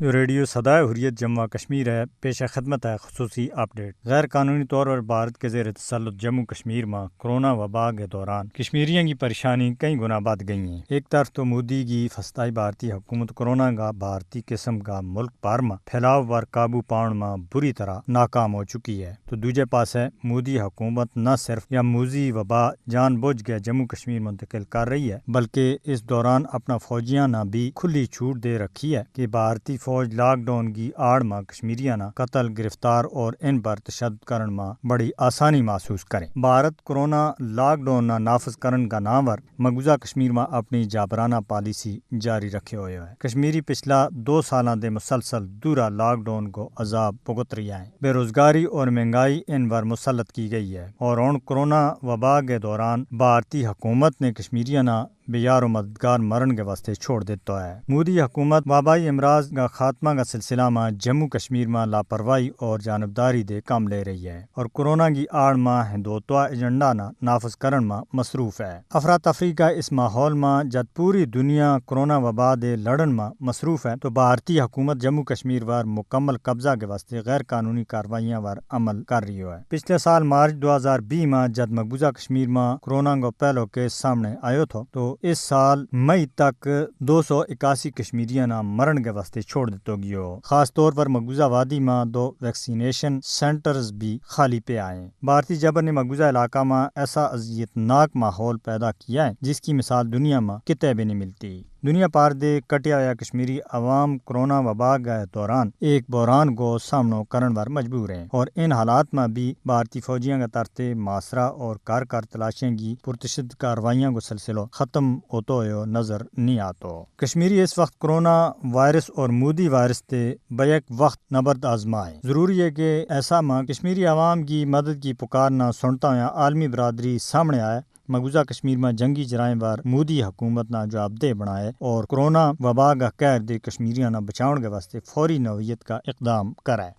Radio صدائے حریت جموں کشمیر ہے پیش خدمت ہے خصوصی اپڈیٹ۔ غیر قانونی طور پر بھارت کے زیر تسلط جموں کشمیر میں کورونا وبا کے دوران کشمیریوں کی پریشانی کئی گنا بڑھ گئی ہیں۔ ایک طرف تو مودی کی فسطائی بھارتی حکومت کورونا کا بھارتی قسم کا ملک بھر میں پھیلاؤ پر قابو پاؤن میں بری طرح ناکام ہو چکی ہے، تو دوسرے پاس ہے مودی حکومت نہ صرف یا موذی وبا جان بوجھ کے جموں کشمیر منتقل کر رہی ہے، بلکہ اس دوران اپنا فوجیاں نے بھی کھلی چھوٹ دے رکھی ہے کہ بھارتی فوج لاک ڈاؤن کی آڑ میں کشمیریاں نہ قتل، گرفتار اور ان پر تشدد کرن میں بڑی آسانی محسوس کریں۔ بھارت کورونا لاک ڈاؤن نہ نافذ کرن کا نامور مقبوضہ کشمیر میں اپنی جابرانہ پالیسی جاری رکھے ہوئے ہے۔ کشمیری پچھلا 2 سالوں دے مسلسل دورہ لاک ڈاؤن کو عذاب بھگت رہی ہے۔ بے روزگاری اور مہنگائی ان پر مسلط کی گئی ہے، اور ان کورونا وبا کے دوران بھارتی حکومت نے کشمیریاں نہ بیار و مددگار مرن کے واسطے چھوڑ دیتا ہے۔ مودی حکومت وبائی امراض کا خاتمہ کا سلسلہ میں جموں کشمیر میں لاپرواہی اور جانبداری دے کام لے رہی ہے، اور کورونا کی آڑ میں ہندوتوا ایجنڈا نہ نافذ کرن میں مصروف ہے۔ افراتفری کا اس ماحول میں جب پوری دنیا کورونا وبا دے لڑن میں مصروف ہے، تو بھارتی حکومت جموں کشمیر پر مکمل قبضہ کے واسطے غیر قانونی کارروائیاں پر عمل کر رہی ہے۔ پچھلے سال مارچ 2020 میں جب مقبوضہ کشمیر میں کورونا کا پہلو کیس سامنے آیا تھا، تو اس سال مئی تک 281 کشمیریاں نہ مرن کے واسطے چھوڑ دیتا گیا۔ خاص طور پر مقبوضہ وادی میں 2 ویکسینیشن سینٹرز بھی خالی پہ آئے۔ بھارتی جبر نے مقبوضہ علاقہ میں ایسا اذیت ناک ماحول پیدا کیا ہے جس کی مثال دنیا میں کتے بھی نہیں ملتی۔ دنیا پار دے کٹیا ہوا کشمیری عوام کورونا وبا کے دوران ایک بحران کو سامنا کرن پر مجبور ہیں، اور ان حالات میں بھی بھارتی فوجیاں کا طرز معاشرہ اور کار تلاشیں کی پرتشدد کارروائیاں کو سلسلہ ختم ہوتا ہوا نظر نہیں آتا۔ کشمیری اس وقت کورونا وائرس اور مودی وائرس تے بیک وقت نبرد آزمائے۔ ضروری ہے کہ ایسا میں کشمیری عوام کی مدد کی پکار نہ سنتا ہوا عالمی برادری سامنے آئے، مقبوضہ کشمیر میں جنگی جرائم پر مودی حکومت نہ جواب دہ بنائے، اور کورونا وبا کا قہر دے کشمیریاں نہ بچاؤن کے واسطے فوری نوعیت کا اقدام کرے۔